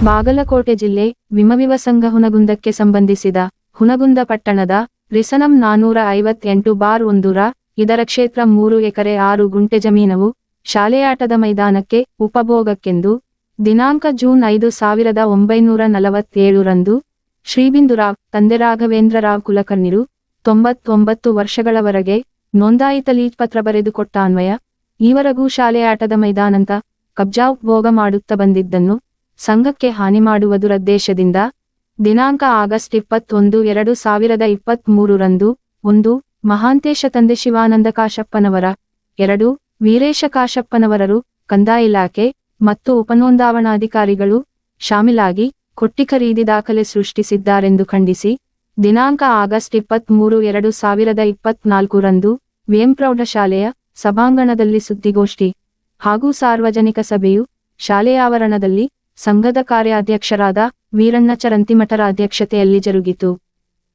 ಬಾಗಲಕೋಟೆ ಜಿಲ್ಲೆ ವಿಮವಿವ ಸಂಘ ಹುನಗುಂದಕ್ಕೆ ಸಂಬಂಧಿಸಿದ ಹುನಗುಂದ ಪಟ್ಟಣದ ರಿಸನಂ 458/1 ಇದರ ಕ್ಷೇತ್ರ 3 ಎಕರೆ 6 ಗುಂಟೆ ಜಮೀನವು ಶಾಲೆಯಾಟದ ಮೈದಾನಕ್ಕೆ ಉಪಭೋಗಕ್ಕೆಂದು ದಿನಾಂಕ ಜೂನ್ 5, 1947 ರಂದು ಶ್ರೀಬಿಂದುರಾವ್ ತಂದೆ ರಾಘವೇಂದ್ರರಾವ್ ಕುಲಕರ್ಣಿರು 99 ವರ್ಷಗಳವರೆಗೆ ನೋಂದಾಯಿತ ಲೀಜ್ ಪತ್ರ ಬರೆದುಕೊಟ್ಟಾನ್ವಯ ಈವರೆಗೂ ಶಾಲೆಯಾಟದ ಮೈದಾನಂತ ಕಬ್ಜಾ ಉಪಭೋಗ ಮಾಡುತ್ತಾ ಬಂದಿದ್ದನ್ನು ಸಂಘಕ್ಕೆ ಹಾನಿ ಮಾಡುವುದರುದ್ದೇಶದಿಂದ ದಿನಾಂಕ ಆಗಸ್ಟ್ 21, 2023 ರಂದು 1. ಮಹಾಂತೇಶ ತಂದೆ ಶಿವಾನಂದ ಕಾಶಪ್ಪನವರ 2. ವೀರೇಶ ಕಾಶಪ್ಪನವರರು ಕಂದಾಯ ಇಲಾಖೆ ಮತ್ತು ಉಪನೋಂದಾವಣಾಧಿಕಾರಿಗಳು ಶಾಮಿಲಾಗಿ ಕೊಟ್ಟಿ ಖರೀದಿ ದಾಖಲೆ ಸೃಷ್ಟಿಸಿದ್ದಾರೆಂದು ಖಂಡಿಸಿ ದಿನಾಂಕ ಆಗಸ್ಟ್ 23, 2024 ರಂದು ವಿಎಂ ಪ್ರೌಢಶಾಲೆಯ ಸಭಾಂಗಣದಲ್ಲಿ ಸುದ್ದಿಗೋಷ್ಠಿ ಹಾಗೂ ಸಾರ್ವಜನಿಕ ಸಭೆಯು ಶಾಲೆಯ ಆವರಣದಲ್ಲಿ ಸಂಘದ ಕಾರ್ಯಾಧ್ಯಕ್ಷರಾದ ವೀರಣ್ಣ ಚರಂತಿಮಠರ ಅಧ್ಯಕ್ಷತೆಯಲ್ಲಿ ಜರುಗಿತು.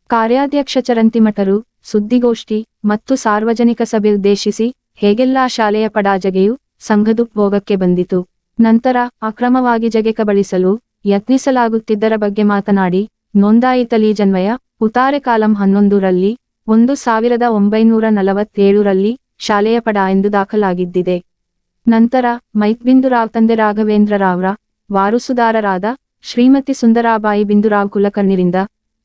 ಕಾರ್ಯಾಧ್ಯಕ್ಷ ಚರಂತಿಮಠರು ಸುದ್ದಿಗೋಷ್ಠಿ ಮತ್ತು ಸಾರ್ವಜನಿಕ ಸಭೆ ಉದ್ದೇಶಿಸಿ ಹೇಗೆಲ್ಲಾ ಶಾಲೆಯ ಪಡಾಜಗೆಯು ಸಂಘದುಪಭೋಗಕ್ಕೆ ಬಂದಿತು, ನಂತರ ಅಕ್ರಮವಾಗಿ ಜಗೆ ಕಬಳಿಸಲು ಯತ್ನಿಸಲಾಗುತ್ತಿದ್ದರ ಬಗ್ಗೆ ಮಾತನಾಡಿ ನೋಂದಾಯಿತ ಲೀಜನ್ವಯ ಉತಾರೆ ಕಾಲಂ 11 ರಲ್ಲಿ 1947 ರಲ್ಲಿ ಶಾಲೆಯ ಪಡ ಎಂದು ದಾಖಲಾಗಿದ್ದಿದೆ. ನಂತರ ಮೈತ್ಬಿಂದುರಾವ್ ತಂದೆ ರಾಘವೇಂದ್ರರಾವ್ರ ವಾರಸುದಾರರಾದ ಶ್ರೀಮತಿ ಸುಂದರಾಬಾಯಿ ಬಿಂದುರಾವ್ ಕುಲಕರ್ಣಿರಿಂದ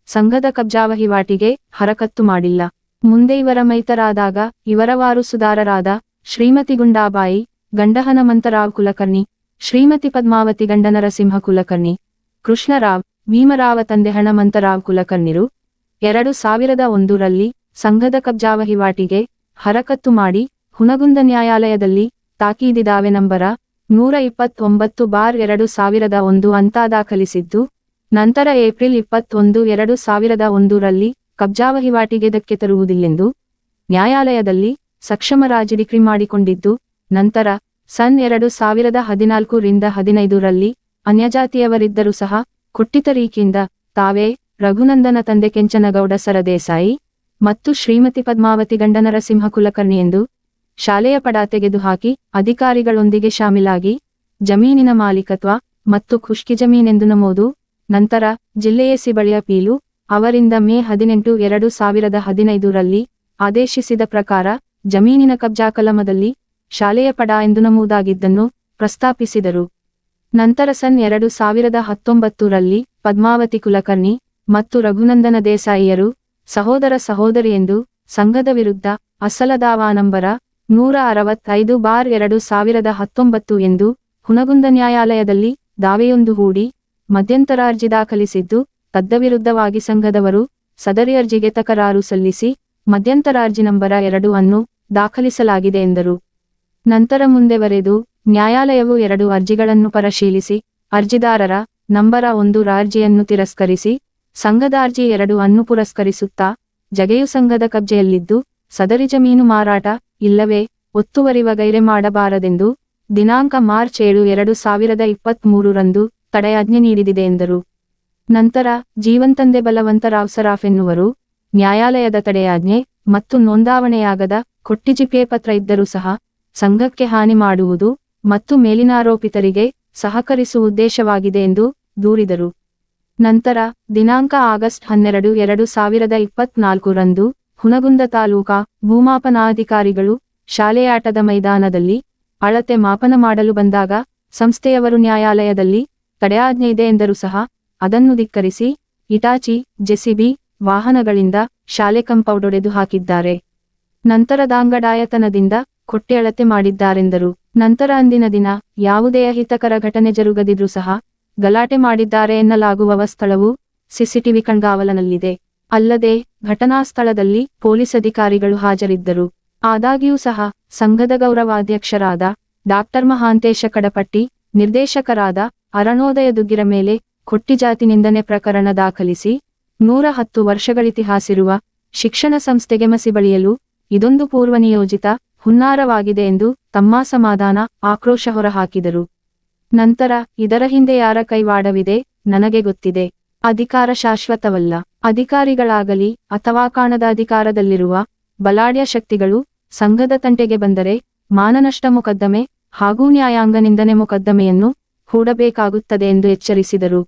ಸಂಘದ ಕಬ್ಜಾ ವಹಿವಾಟಿಗೆ ಹರಕತ್ತು ಮಾಡಿಲ್ಲ. ಮುಂದೆ ಇವರ ಮೈತರಾದಾಗ ಇವರ ವಾರಸುದಾರರಾದ ಶ್ರೀಮತಿ ಗುಂಡಾಬಾಯಿ ಗಂಡ ಹನುಮಂತರಾವ್ ಕುಲಕರ್ಣಿ, ಶ್ರೀಮತಿ ಪದ್ಮಾವತಿ ಗಂಡ ನರಸಿಂಹ ಕುಲಕರ್ಣಿ, ಕೃಷ್ಣರಾವ್ ಭೀಮರಾವ ತಂದೆ ಹನುಮಂತರಾವ್ ಕುಲಕರ್ಣಿರು 2001 ರಲ್ಲಿ ಸಂಘದ ಕಬ್ಜಾ ವಹಿವಾಟಿಗೆ ಹರಕತ್ತು ಮಾಡಿ ಹುನಗುಂದ ನ್ಯಾಯಾಲಯದಲ್ಲಿ ತಾಕೀದಿದಾವೆ ನಂಬರ 129/2001 ಅಂತ ದಾಖಲಿಸಿದ್ದು, ನಂತರ ಏಪ್ರಿಲ್ 21, 2001 ರಲ್ಲಿ ಕಬ್ಜಾ ವಹಿವಾಟಿಗೆ ಧಕ್ಕೆ ತರುವುದಿಲ್ಲೆಂದು ನ್ಯಾಯಾಲಯದಲ್ಲಿ ಸಕ್ಷಮರಾಜಿ ಡಿಕ್ರಿ ಮಾಡಿಕೊಂಡಿದ್ದು, ನಂತರ ಸನ್ 2014 ರಿಂದ 15 ರಲ್ಲಿ ಅನ್ಯಜಾತಿಯವರಿದ್ದರೂ ಸಹ ಕೊಟ್ಟಿತರೀಕಿಯಿಂದ ತಾವೇ ರಘುನಂದನ ತಂದೆ ಕೆಂಚನಗೌಡ ಸರದೇಸಾಯಿ ಮತ್ತು ಶ್ರೀಮತಿ ಪದ್ಮಾವತಿ ಗಂಡ ನರಸಿಂಹ ಕುಲಕರ್ಣಿ ಎಂದು ಶಾಲೆಯ ಪಡ ತೆಗೆದುಹಾಕಿ ಅಧಿಕಾರಿಗಳೊಂದಿಗೆ ಶಾಮಿಲಾಗಿ ಜಮೀನಿನ ಮಾಲೀಕತ್ವ ಮತ್ತು ಖುಷ್ಕಿ ಜಮೀನೆಂದು ನಮೂದು. ನಂತರ ಜಿಲ್ಲೆಯ ಸಿಬಳಿಯ ಪೀಲು ಅವರಿಂದ ಮೇ 18, 2015 ರಲ್ಲಿ ಆದೇಶಿಸಿದ ಪ್ರಕಾರ ಜಮೀನಿನ ಕಬ್ಜಾ ಕಲಮದಲ್ಲಿ ಶಾಲೆಯ ಪಡ ಎಂದು ನಮೂದಾಗಿದ್ದನ್ನು ಪ್ರಸ್ತಾಪಿಸಿದರು. ನಂತರ ಸನ್ 2019 ರಲ್ಲಿ ಪದ್ಮಾವತಿ ಕುಲಕರ್ಣಿ ಮತ್ತು ರಘುನಂದನ ದೇಸಾಯಿಯರು ಸಹೋದರ ಸಹೋದರಿಯೆಂದು ಸಂಘದ ವಿರುದ್ಧ ಅಸಲ ದಾವಾ ನಂಬರ 165/2019 ಎಂದು ಹುನಗುಂದ ನ್ಯಾಯಾಲಯದಲ್ಲಿ ದಾವೆಯೊಂದು ಹೂಡಿ ಮಧ್ಯಂತರ ಅರ್ಜಿ ದಾಖಲಿಸಿದ್ದು, ತದ್ವಿರುದ್ಧವಾಗಿ ಸಂಘದವರು ಸದರಿ ಅರ್ಜಿಗೆ ತಕರಾರು ಸಲ್ಲಿಸಿ ಮಧ್ಯಂತರ ಅರ್ಜಿ ನಂಬರ 2 ಅನ್ನು ದಾಖಲಿಸಲಾಗಿದೆ ಎಂದರು. ನಂತರ ಮುಂದೆ ಬರೆದು ನ್ಯಾಯಾಲಯವು 2 ಅರ್ಜಿಗಳನ್ನು ಪರಿಶೀಲಿಸಿ ಅರ್ಜಿದಾರರ ನಂಬರ 1 ಅರ್ಜಿಯನ್ನು ತಿರಸ್ಕರಿಸಿ ಸಂಘದ ಅರ್ಜಿ 2 ಅನ್ನು ಪುರಸ್ಕರಿಸುತ್ತಾ ಜಗೆಯು ಸಂಘದ ಕಬ್ಜೆಯಲ್ಲಿದ್ದು ಸದರಿ ಜಮೀನು ಮಾರಾಟ ಇಲ್ಲವೇ ಒತ್ತುವರಿ ವಗೈರೆ ಮಾಡಬಾರದೆಂದು ದಿನಾಂಕ ಮಾರ್ಚ್ 7, 2023 ರಂದು ತಡೆಯಾಜ್ಞೆ ನೀಡಿದೆ ಎಂದರು. ನಂತರ ಜೀವಂತಂದೆ ಬಲವಂತರಾವ್ ಸರಾಫ್ ಎನ್ನುವರು ನ್ಯಾಯಾಲಯದ ತಡೆಯಾಜ್ಞೆ ಮತ್ತು ನೋಂದಾವಣೆಯಾಗದ ಕೊಟ್ಟಿಜಿಪೆ ಪತ್ರ ಇದ್ದರೂ ಸಹ ಸಂಘಕ್ಕೆ ಹಾನಿ ಮಾಡುವುದು ಮತ್ತು ಮೇಲಿನ ಆರೋಪಿತರಿಗೆ ಸಹಕರಿಸುವ ಉದ್ದೇಶವಾಗಿದೆ ಎಂದು ದೂರಿದರು. ನಂತರ ದಿನಾಂಕ ಆಗಸ್ಟ್ 12, 2024 ರಂದು ಹುನಗುಂದ ತಾಲೂಕಾ ಭೂಮಾಪನಾಧಿಕಾರಿಗಳು ಶಾಲೆಯಾಟದ ಮೈದಾನದಲ್ಲಿ ಅಳತೆ ಮಾಪನ ಮಾಡಲು ಬಂದಾಗ ಸಂಸ್ಥೆಯವರು ನ್ಯಾಯಾಲಯದಲ್ಲಿ ತಡೆಯಾಜ್ಞೆ ಇದೆ ಎಂದರೂ ಸಹ ಅದನ್ನು ಧಿಕ್ಕರಿಸಿ ಇಟಾಚಿ, ಜೆಸಿಬಿ ವಾಹನಗಳಿಂದ ಶಾಲೆ ಕಂಪೌಂಡ್ ಒಡೆದು ಹಾಕಿದ್ದಾರೆ. ನಂತರ ದಾಂಗಡಾಯತನದಿಂದ ಕೊಟ್ಟೆ ಅಳತೆ ಮಾಡಿದ್ದಾರೆಂದರು. ನಂತರ ಅಂದಿನ ದಿನ ಯಾವುದೇ ಅಹಿತಕರ ಘಟನೆ ಜರುಗದಿದ್ರೂ ಸಹ ಗಲಾಟೆ ಮಾಡಿದ್ದಾರೆ ಎನ್ನಲಾಗುವ ಸ್ಥಳವು ಸಿಸಿಟಿವಿ ಕಣ್ಗಾವಲಿನಲ್ಲಿದೆ. ಅಲ್ಲದೆ ಘಟನಾ ಸ್ಥಳದಲ್ಲಿ ಪೊಲೀಸ್ ಅಧಿಕಾರಿಗಳು ಹಾಜರಿದ್ದರು. ಆದಾಗ್ಯೂ ಸಹ ಸಂಘದ ಗೌರವಾಧ್ಯಕ್ಷರಾದ ಡಾಕ್ಟರ್ ಮಹಾಂತೇಶ ಕಡಪಟ್ಟಿ, ನಿರ್ದೇಶಕರಾದ ಅರುಣೋದಯ ದುಗ್ಗಿರ ಮೇಲೆ ಕೊಟ್ಟಿ ಜಾತಿ ನಿಂದನೆ ಪ್ರಕರಣ ದಾಖಲಿಸಿ 110 ವರ್ಷಗಳಿತಿಹಾಸಿರುವ ಶಿಕ್ಷಣ ಸಂಸ್ಥೆಗೆ ಮಸಿ ಬಳಿಯಲು ಇದೊಂದು ಪೂರ್ವನಿಯೋಜಿತ ಹುನ್ನಾರವಾಗಿದೆ ಎಂದು ತಮ್ಮ ಅಸಮಾಧಾನ, ಆಕ್ರೋಶ ಹೊರಹಾಕಿದರು. ನಂತರ ಇದರ ಹಿಂದೆ ಯಾರ ಕೈವಾಡವಿದೆ ನನಗೆ ಗೊತ್ತಿದೆ. ಅಧಿಕಾರ ಶಾಶ್ವತವಲ್ಲ. ಅಧಿಕಾರಿಗಳಾಗಲಿ ಅಥವಾ ಕಾಣದ ಅಧಿಕಾರದಲ್ಲಿರುವ ಬಲಾಢ್ಯ ಶಕ್ತಿಗಳು ಸಂಘದ ತಂಟೆಗೆ ಬಂದರೆ ಮಾನನಷ್ಟ ಮೊಕದ್ದಮೆ ಹಾಗೂ ನ್ಯಾಯಾಂಗ ನಿಂದನೆ ಮೊಕದ್ದಮೆಯನ್ನು ಹೂಡಬೇಕಾಗುತ್ತದೆ ಎಂದು ಎಚ್ಚರಿಸಿದರು.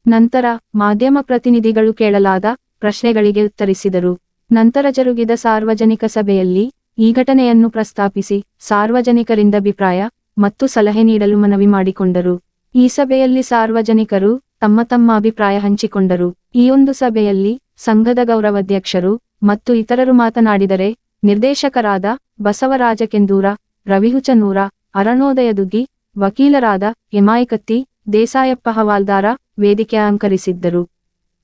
ನಂತರ ಮಾಧ್ಯಮ ಪ್ರತಿನಿಧಿಗಳು ಕೇಳಲಾದ ಪ್ರಶ್ನೆಗಳಿಗೆ ಉತ್ತರಿಸಿದರು. ನಂತರ ಜರುಗಿದ ಸಾರ್ವಜನಿಕ ಸಭೆಯಲ್ಲಿ ಈ ಘಟನೆಯನ್ನು ಪ್ರಸ್ತಾಪಿಸಿ ಸಾರ್ವಜನಿಕರಿಂದ ಅಭಿಪ್ರಾಯ ಮತ್ತು ಸಲಹೆ ನೀಡಲು ಮನವಿ ಮಾಡಿಕೊಂಡರು. ಈ ಸಭೆಯಲ್ಲಿ ಸಾರ್ವಜನಿಕರು ತಮ್ಮ ತಮ್ಮ ಅಭಿಪ್ರಾಯ ಹಂಚಿಕೊಂಡರು. ಈ ಒಂದು ಸಭೆಯಲ್ಲಿ ಸಂಘದ ಗೌರವಾಧ್ಯಕ್ಷರು ಮತ್ತು ಇತರರು ಮಾತನಾಡಿದರೆ, ನಿರ್ದೇಶಕರಾದ ಬಸವರಾಜ ಕೆಂದೂರ, ರವಿಹುಚನೂರ, ಅರುಣೋದಯ ದುಗ್ಗಿ, ವಕೀಲರಾದ ಎಮಾಯಿಕತ್ತಿ, ದೇಸಾಯಪ್ಪ ಹವಾಲ್ದಾರ ವೇದಿಕೆ ಅಲಂಕರಿಸಿದ್ದರು.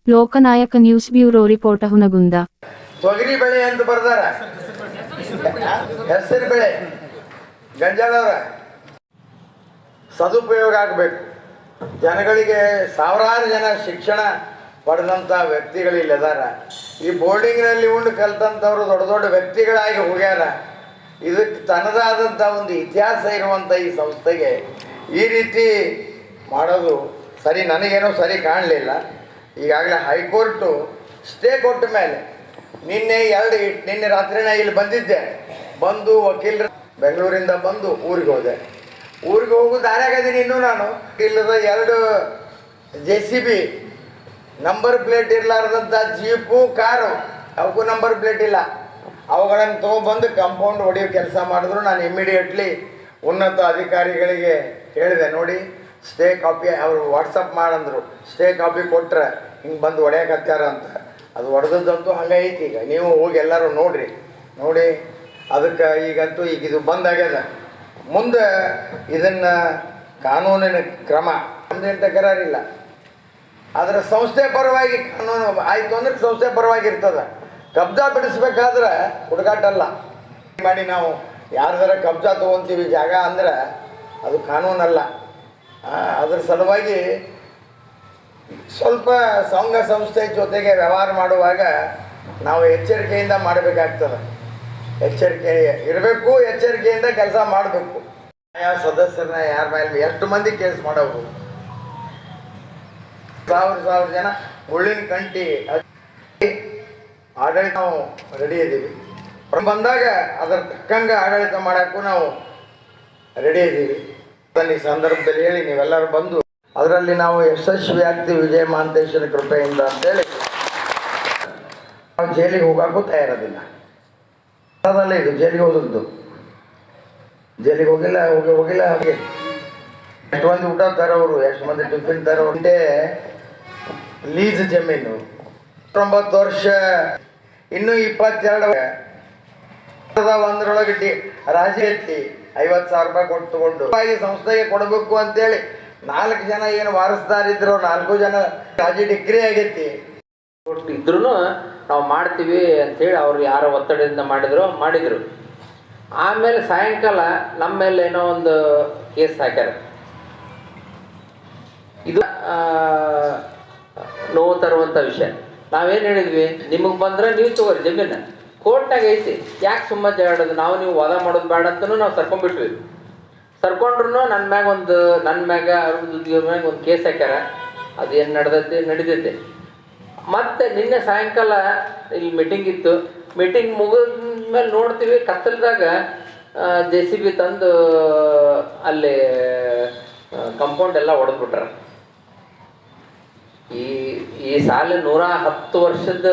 ಲೋಕನಾಯಕ ನ್ಯೂಸ್ ಬ್ಯೂರೋ ರಿಪೋರ್ಟ್ ಹುನಗುಂದ. ತೊಗರಿ ಬೆಳೆ ಅಂತ ಬರ್ದಾರ, ಹೆಸರು ಬೆಳೆ ಗಂಜಾಳವ್ರ ಸದುಪಯೋಗ ಆಗಬೇಕು. ಜನಗಳಿಗೆ ಸಾವಿರಾರು ಜನ ಶಿಕ್ಷಣ ಪಡೆದಂಥ ವ್ಯಕ್ತಿಗಳಿಲ್ಲ ಅದಾರ. ಈ ಬೋರ್ಡಿಂಗ್ನಲ್ಲಿ ಉಂಡು ಕಲ್ತಂಥವ್ರು ದೊಡ್ಡ ದೊಡ್ಡ ವ್ಯಕ್ತಿಗಳಾಗಿ ಹೋಗ್ಯಾರ. ಇದಕ್ಕೆ ತನ್ನದಾದಂಥ ಒಂದು ಇತಿಹಾಸ ಇರುವಂಥ ಈ ಸಂಸ್ಥೆಗೆ ಈ ರೀತಿ ಮಾಡೋದು ಸರಿ, ನನಗೇನೋ ಸರಿ ಕಾಣಲಿಲ್ಲ. ಈಗಾಗಲೇ ಹೈಕೋರ್ಟು ಸ್ಟೇ ಕೊಟ್ಟ ಮೇಲೆ ನಿನ್ನೆ ರಾತ್ರಿನೇ ಇಲ್ಲಿ ಬಂದಿದ್ದೆ. ಬಂದು ವಕೀಲರು ಬೆಂಗಳೂರಿಂದ ಬಂದು ಊರಿಗೆ ಹೋದೆ. ಊರಿಗೆ ಹೋಗೋ ದಾರ್ಯಾಗದೀನಿ ಇನ್ನೂ ನಾನು. ಇಲ್ಲದ 2 JCB ನಂಬರ್ ಪ್ಲೇಟ್ ಇರಲಾರ್ದಂಥ ಜೀಪು ಕಾರು, ಅವಕ್ಕೂ ನಂಬರ್ ಪ್ಲೇಟ್ ಇಲ್ಲ. ಅವುಗಳನ್ನು ತೊಗೊಬಂದು ಕಾಂಪೌಂಡ್ ಹೊಡೆಯೋ ಕೆಲಸ ಮಾಡಿದ್ರು. ನಾನು ಇಮ್ಮಿಡಿಯೇಟ್ಲಿ ಉನ್ನತ ಅಧಿಕಾರಿಗಳಿಗೆ ಹೇಳಿದೆ, ನೋಡಿ ಸ್ಟೇ ಕಾಪಿ ಅವರು ವಾಟ್ಸಪ್ ಮಾಡಂದರು. ಸ್ಟೇ ಕಾಪಿ ಕೊಟ್ಟರೆ ಹಿಂಗೆ ಬಂದು ಹೊಡೆಯಕತ್ಯಾರ ಅಂತ. ಅದು ಹೊಡೆದದ್ದಂತೂ ಹಂಗೆ ಐತಿ. ಈಗ ನೀವು ಹೋಗಿ ಎಲ್ಲರೂ ನೋಡಿ ಅದಕ್ಕೆ ಈಗಂತೂ ಇದು ಬಂದಾಗ್ಯದ. ಮುಂದೆ ಇದನ್ನು ಕಾನೂನಿನ ಕ್ರಮ ನಮ್ದೇನು ತಕರಾರಿಲ್ಲ. ಆದರೆ ಸಂಸ್ಥೆ ಪರವಾಗಿ ಕಾನೂನು ಆಯಿತು ಅಂದ್ರೆ ಸಂಸ್ಥೆ ಪರವಾಗಿ ಇರ್ತದೆ. ಕಬ್ಜಾ ಬಿಡಿಸ್ಬೇಕಾದ್ರೆ ಹುಡುಗಾಟಲ್ಲ ಮಾಡಿ ನಾವು ಯಾರ್ದಾರ ಕಬ್ಜಾ ತೊಗೊತೀವಿ ಜಾಗ ಅಂದ್ರೆ ಅದು ಕಾನೂನಲ್ಲ. ಅದ್ರ ಸಲುವಾಗಿ ಸ್ವಲ್ಪ ಸಂಘ ಸಂಸ್ಥೆ ಜೊತೆಗೆ ವ್ಯವಹಾರ ಮಾಡುವಾಗ ನಾವು ಎಚ್ಚರಿಕೆಯಿಂದ ಮಾಡಬೇಕಾಗ್ತದೆ. ಎಚ್ಚರಿಕೆ ಇರಬೇಕು, ಎಚ್ಚರಿಕೆಯಿಂದ ಕೆಲಸ ಮಾಡಬೇಕು. ಯಾವ ಸದಸ್ಯರನ್ನ ಯಾರ ಮೇಲೆ ಎಷ್ಟು ಮಂದಿ ಕೇಸ್ ಮಾಡೋರು, 1000 ಜನ ಮುಳ್ಳಿನ ಕಂಟಿ ಆಡಳಿತ ನಾವು ರೆಡಿ ಇದ್ದೀವಿ. ಬಂದಾಗ ಅದರ ತಕ್ಕಂಗೆ ಆಡಳಿತ ಮಾಡೋಕ್ಕೂ ನಾವು ರೆಡಿ ಇದ್ದೀವಿ. ಈ ಸಂದರ್ಭದಲ್ಲಿ ಹೇಳಿ ನೀವೆಲ್ಲರೂ ಬಂದು ಅದರಲ್ಲಿ ನಾವು ಯಶಸ್ವಿ ಆಗ್ತೀವಿ ವಿಜಯ ಮಹಾಂತೇಶ್ವರ ಕೃಪೆಯಿಂದ ಅಂತೇಳಿ ನಾವು ಜೈಲಿಗೆ ಹೋಗೋಕ್ಕೂ ತಯಾರದಿಲ್ಲ. ಅದಲ್ಲ ಇದು ಜೈಲಿಗೆ ಹೋದದ್ದು, ಜೈಲಿಗೆ ಹೋಗಿಲ್ಲ ಹಾಗೆ ಎಷ್ಟು ಮಂದಿ ಊಟ ತರೋರು, ಎಷ್ಟು ಮಂದಿ ಟಿಫಿನ್ ತರೋರು. ಲೀಸ್ ಜಮೀನು 9 ವರ್ಷ, ಇನ್ನೂ 22 ಒಂದರೊಳಗೆ ರಾಜಿ ಎತ್ತಿ 50,000 ರೂಪಾಯಿ ಕೊಟ್ಟು ತಗೊಂಡು ಸಂಸ್ಥೆಗೆ ಕೊಡಬೇಕು ಅಂತೇಳಿ 4 ಜನ ಏನು ವಾರಸ್ದಾರಿದ್ರು, 4 ಜನ ರಾಜಿ ಡಿಗ್ರಿ ಆಗೈತಿ ಇದ್ರೂ ನಾವು ಮಾಡ್ತೀವಿ ಅಂಥೇಳಿ ಅವ್ರು ಯಾರೋ ಒತ್ತಡದಿಂದ ಮಾಡಿದ್ರು. ಆಮೇಲೆ ಸಾಯಂಕಾಲ ನಮ್ಮ ಮೇಲೆ ಏನೋ ಒಂದು ಕೇಸ್ ಹಾಕ್ಯಾರ. ಇದು ನೋವು ತರುವಂಥ ವಿಷಯ. ನಾವೇನು ಹೇಳಿದ್ವಿ, ನಿಮಗೆ ಬಂದ್ರೆ ನೀವು ತಗೋರಿ ಜಮೀನು, ಕೋರ್ಟ್ನಾಗ ಐತಿ, ಯಾಕೆ ಸುಮ್ಮನೆ ಜಾಡೋದು, ನೀವು ವಾದ ಮಾಡೋದು ಬೇಡ ಅಂತಲೂ ನಾವು ಸರ್ಕೊಂಡ್ಬಿಟ್ವಿ. ಸರ್ಕೊಂಡ್ರು ನನ್ನ ಮ್ಯಾಗ ಅವ್ರ ಮ್ಯಾಗ ಒಂದು ಕೇಸ್ ಹಾಕ್ಯಾರ. ಅದೇನು ನಡೀತೈತೆ. ಮತ್ತು ನಿನ್ನೆ ಸಾಯಂಕಾಲ ಇಲ್ಲಿ ಮೀಟಿಂಗ್ ಇತ್ತು. ಮೀಟಿಂಗ್ ಮುಗಿದ್ಮೇಲೆ ನೋಡ್ತೀವಿ ಕತ್ತಲದಾಗ JCB ತಂದು ಅಲ್ಲಿ ಕಂಪೌಂಡ್ ಎಲ್ಲ ಹೊಡೆದ್ಬಿಟ್ರ. ಈ ಸಾಲ 110 ವರ್ಷದ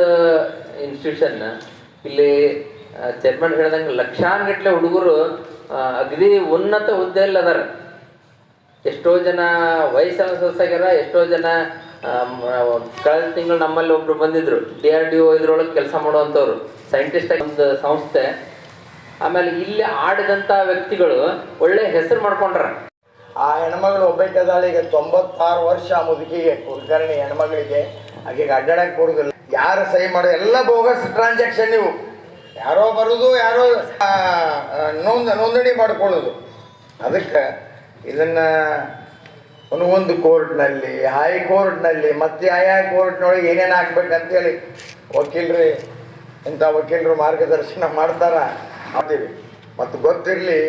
ಇನ್ಸ್ಟಿಟ್ಯೂಷನ್. ಇಲ್ಲಿ ಚೇರ್ಮನ್ ಹೇಳ್ದಂಗೆ ಲಕ್ಷಾನುಗಟ್ಟಲೆ ಹುಡುಗರು ಅಗದಿ ಉನ್ನತ ಹುದ್ದೆಯಲ್ಲಿ ಅದಾರ. ಎಷ್ಟೋ ಜನ ವಯಸ್ಸನ್ನು ಸೊಸಾಗ್ಯಾರ. ಎಷ್ಟೋ ಜನ ಕಳೆದ ತಿಂಗಳು ನಮ್ಮಲ್ಲಿ ಒಬ್ರು ಬಂದಿದ್ರು, DRDO ಇದ್ರೊಳಗೆ ಕೆಲಸ ಮಾಡುವಂಥವ್ರು, ಸೈಂಟಿಸ್ಟ್ ಒಂದು ಸಂಸ್ಥೆ. ಆಮೇಲೆ ಇಲ್ಲಿ ಆಡಿದಂಥ ವ್ಯಕ್ತಿಗಳು ಒಳ್ಳೆ ಹೆಸರು ಮಾಡ್ಕೊಂಡ್ರ. ಆ ಹೆಣ್ಮಗಳು ಒಬ್ಬಾಕಿದಾಳೆ. ಈಗ 96 ವರ್ಷ ಆ ಮುದುಕಿಗೆ, ಕುಲಕರ್ಣಿ ಹೆಣ್ಮಗಳಿಗೆ. ಆಕೆಗೆ ಅಡ್ಡಾಡಕ್ಕೆ ಕೊಡುದಿಲ್ಲ. ಯಾರು ಸಹಿ ಮಾಡೋದು ಎಲ್ಲ ಬೋಗಸ್ ಟ್ರಾನ್ಸಾಕ್ಷನ್. ನೀವು ಯಾರೋ ಬರೋದು, ಯಾರೋ ನೋಂದಣಿ ಮಾಡ್ಕೊಳ್ಳೋದು. ಅದಕ್ಕೆ ಇದನ್ನು ಒಂದು ಕೋರ್ಟ್ನಲ್ಲಿ, ಹೈಕೋರ್ಟ್ನಲ್ಲಿ, ಮತ್ತೆ ಆಯಾ ಕೋರ್ಟ್ನೊಳಗೆ ಏನೇನು ಹಾಕ್ಬೇಕಂತೇಳಿ ವಕೀಲರು ಮಾರ್ಗದರ್ಶನ ಮಾಡ್ತೀವಿ. ಮತ್ತು ಗೊತ್ತಿರಲಿ,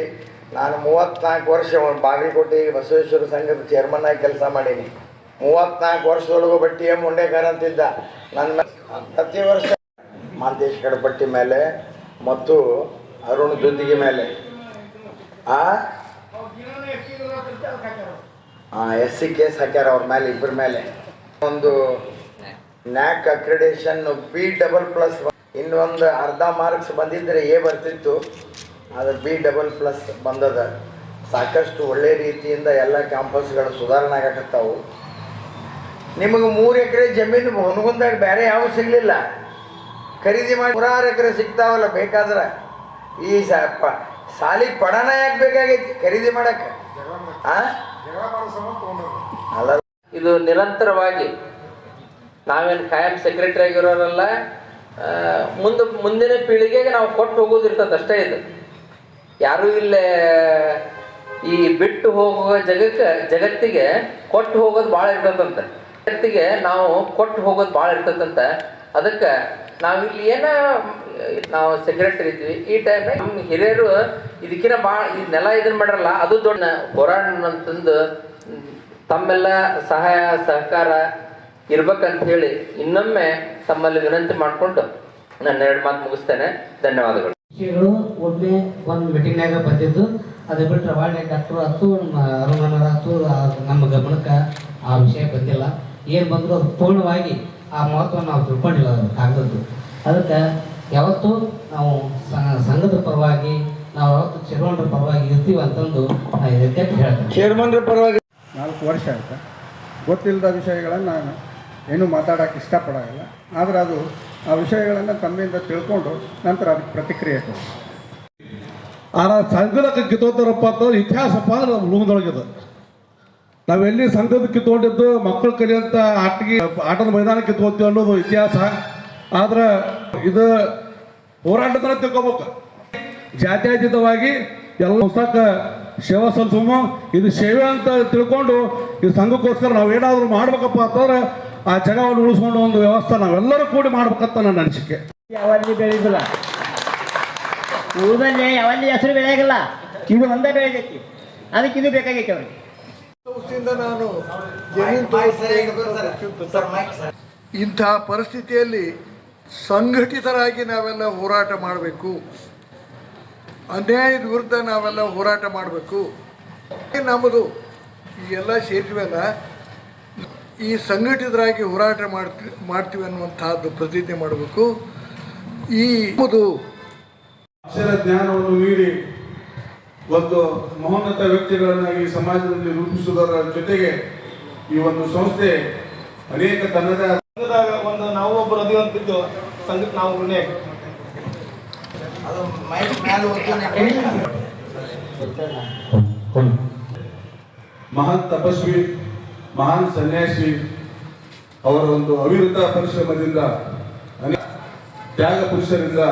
ನಾನು 34 ವರ್ಷ ಬಾಗಲಕೋಟೆ ಬಸವೇಶ್ವರ ಸಂಘದ ಚೇರ್ಮನ್ ಆಗಿ ಕೆಲಸ ಮಾಡೀನಿ. 34 ವರ್ಷದೊಳಗೂ ಬಟ್ಟಿ ಮುಂಡೇಕರ್ ಅಂತಿದ್ದ. ನನ್ನ ಪ್ರತಿ ವರ್ಷ ಮಹಾಂತೇಶ್ ಕಡಪಟ್ಟಿ ಮೇಲೆ ಮತ್ತು ಅರುಣ್ ದುದ್ದಿಗೆ ಮೇಲೆ SC ಕೇಸ್ ಹಾಕ್ಯಾರ ಅವ್ರ ಮೇಲೆ, ಇಬ್ಬರ ಮೇಲೆ. ಒಂದು ನ್ಯಾಕ್ ಅಕ್ರಿಡೇಷನ್ B++, ಇನ್ನೊಂದು ಅರ್ಧ ಮಾರ್ಕ್ಸ್ ಬಂದಿದ್ದರೆ A ಬರ್ತಿತ್ತು, ಅದು B++ ಬಂದದ. ಸಾಕಷ್ಟು ಒಳ್ಳೆ ರೀತಿಯಿಂದ ಎಲ್ಲ ಕ್ಯಾಂಪಸ್ಗಳು ಸುಧಾರಣೆ ಆಗಕತ್ತಾವು. ನಿಮಗೆ 3 ಎಕರೆ ಜಮೀನು ಹುನಗುಂದಾಗ ಬೇರೆ ಯಾವ ಸಿಗಲಿಲ್ಲ, ಖರೀದಿ ಮಾಡಿ 3-6 ಎಕರೆ ಸಿಗ್ತಾವಲ್ಲ ಬೇಕಾದ್ರೆ. ಈ ಸಾಲಿ ಪಡನ ಯಾಕೆ ಬೇಕಾಗೈತಿ ಖರೀದಿ ಮಾಡಕ್ಕೆ? ಅಲ್ಲ, ಇದು ನಿರಂತರವಾಗಿ ನಾವೇನು ಕಾಯಂ ಸೆಕ್ರೆಟರಿ ಆಗಿರೋರಲ್ಲ, ಮುಂದಿನ ಪೀಳಿಗೆಗೆ ನಾವು ಕೊಟ್ಟು ಹೋಗೋದಿರ್ತದೆ ಅಷ್ಟೇ. ಇದು ಯಾರೂ ಇಲ್ಲೇ ಈ ಬಿಟ್ಟು ಹೋಗುವ ಜಗತ್ತಿಗೆ ಕೊಟ್ಟು ಹೋಗೋದು ಭಾಳ ಇರ್ತದಂತೆ. ಜಗತ್ತಿಗೆ ನಾವು ಕೊಟ್ಟು ಹೋಗೋದು ಭಾಳ ಇರ್ತದಂತೆ. ಅದಕ್ಕೆ ನಾವಿಲ್ಲಿ ನಾವು ಸೆಕ್ರೆಟರಿ ಇದ್ವಿ ಈ ಟೈಮ್ನಾಗ ನಮ್ಮ ಹಿರಿಯರು ಇದಕ್ಕಿಂತ ಭಾಳ ಇದನ್ನೆಲ್ಲ ಇದನ್ನ ಮಾಡಿರಲ್ಲ. ಅದು ದೊಡ್ಡ ಹೋರಾಟ ಅಂತಂದು ತಮ್ಮೆಲ್ಲ ಸಹಾಯ ಸಹಕಾರ ಇರ್ಬೇಕಂತ ಹೇಳಿ ಇನ್ನೊಮ್ಮೆ ತಮ್ಮಲ್ಲಿ ವಿನಂತಿ ಮಾಡಿಕೊಂಡು ನನ್ನ 2 ಮಾತು ಮುಗಿಸ್ತೇನೆ. ಧನ್ಯವಾದಗಳು. ವಿಷಯಗಳು ಒಮ್ಮೆ ಒಂದು ಮೀಟಿಂಗ್ನಾಗ ಬಂದಿದ್ದು, ಅದು ಬಿಟ್ಟರೆ ಒಳ್ಳೆ ಡಾಕ್ಟರ್ ಹತ್ತು ಅರುಣನರತ್ತು ನಮ್ಮ ಗಮನಕ್ಕೆ ಆ ವಿಷಯ ಬಂದಿಲ್ಲ. ಏನು ಬಂದರೂ ಅದು ಪೂರ್ಣವಾಗಿ ಆ ಮಹತ್ವವನ್ನು ನಾವು ತಿಳ್ಕೊಂಡಿಲ್ಲ ಅದು ಕಾಗದದ್ದು. ಅದಕ್ಕೆ ಯಾವತ್ತೂ ನಾವು ಸಂಘದ ಪರವಾಗಿ, ನಾವು ಯಾವತ್ತು ಚೇರ್ಮನ್ರ ಪರವಾಗಿ ಇರ್ತೀವಿ ಅಂತಂದು ನಾನು ಇದಕ್ಕೆ ಹೇಳ್ತೇನೆ. ಚೇರ್ಮನ್ರ ಪರವಾಗಿ 4 ವರ್ಷ ಆಯ್ತು. ಗೊತ್ತಿಲ್ಲದ ವಿಷಯಗಳನ್ನು ನಾನು ಏನೂ ಮಾತಾಡೋಕ್ಕೆ ಇಷ್ಟಪಡೋಲ್ಲ. ಆದರೆ ಅದು ಆ ವಿಷಯಗಳನ್ನು ತಮ್ಮಿಂದ ತಿಳ್ಕೊಂಡು ನಂತರ ಅದಕ್ಕೆ ಪ್ರತಿಕ್ರಿಯೆ ಕೊಡಿ. ಸಂಘದ ಕಿತ್ತೋತಾರಪ್ಪ ಅಂತಂದ್ರೆ ಇತಿಹಾಸಪ್ಪ ಅಂದ್ರೆ ನಮ್ಮ ಲೂಮದೊಳಗಿದೆ. ನಾವೆಲ್ಲಿ ಸಂಘದ ಕಿತ್ಕೊಂಡಿದ್ದು ಮಕ್ಕಳು ಕಲಿಯಂಥ ಆಟದ ಮೈದಾನ ಕಿತ್ಕೊತೀವಿ ಅನ್ನೋದು ಇತಿಹಾಸ. ಆದ್ರೆ ಇದು ಹೋರಾಟದ ತಿಳ್ಕೊಬೇಕು. ಜಾತ್ಯತೀತವಾಗಿ ಎಲ್ಲ ಹೊಸಕ್ಕೆ ಸೇವಾ ಸಲ್ಲಿಸೋಮು, ಇದು ಸೇವೆ ಅಂತ ತಿಳ್ಕೊಂಡು ಈ ಸಂಘಕ್ಕೋಸ್ಕರ ನಾವು ಏನಾದರೂ ಮಾಡ್ಬೇಕಪ್ಪ ಅಂತಂದ್ರೆ ಆ ಜಾಗವನ್ನು ಉಳಿಸ್ಕೊಂಡು ಒಂದು ವ್ಯವಸ್ಥೆ ನಾವೆಲ್ಲರೂ ಕೂಡಿ ಮಾಡ್ಬೇಕಂತ ನನ್ನ ಅನಿಸಿಕೆ. ಯಾವಲ್ಲಿ ಬೆಳೆದಿಲ್ಲ, ಊರಲ್ಲಿ ಯಾವಲ್ಲಿ ಹೆಸರು ಬೆಳೆಯಾಗಿಲ್ಲ, ಇದು ಒಂದೇ ಬೆಳೆದೈತಿ. ಅದಕ್ಕೆ ಇದು ಬೇಕಾಗೈತಿ ಅವ್ರಿಗೆ. ನಾನು ಇಂಥ ಪರಿಸ್ಥಿತಿಯಲ್ಲಿ ಸಂಘಟಿತರಾಗಿ ನಾವೆಲ್ಲ ಹೋರಾಟ ಮಾಡಬೇಕು. ಅನ್ಯಾಯದ ವಿರುದ್ಧ ನಾವೆಲ್ಲ ಹೋರಾಟ ಮಾಡಬೇಕು. ನಮ್ಮದು ಈ ಎಲ್ಲ ಸೇರಿವೆಲ್ಲ ಈ ಸಂಘಟಿತರಾಗಿ ಹೋರಾಟ ಮಾಡ್ತೀವಿ ಅನ್ನುವಂಥದ್ದು ಪ್ರತಿಜ್ಞೆ ಮಾಡಬೇಕು. ಈ ಅಕ್ಷರ ಜ್ಞಾನವನ್ನು ನೀಡಿ ಒಂದು ಮಹೋನ್ನತ ವ್ಯಕ್ತಿಗಳನ್ನು ಈ ಸಮಾಜದಲ್ಲಿ ರೂಪಿಸುವುದರ ಜೊತೆಗೆ ಈ ಒಂದು ಸಂಸ್ಥೆ ಅನೇಕ ತನ್ನದೇ ಒಂದು ನಾವು ಒಬ್ಬರು ಅದಿವಂತಿದ್ದು ಸಂಘಕ್ಕೆ ನಾವು ಮಹಾನ್ ತಪಸ್ವಿ, ಮಹಾನ್ ಸನ್ಯಾಸಿ ಅವರ ಒಂದು ಅವಿರತ ಪರಿಶ್ರಮದಿಂದ ತ್ಯಾಗ ಪುರುಷರಿಂದ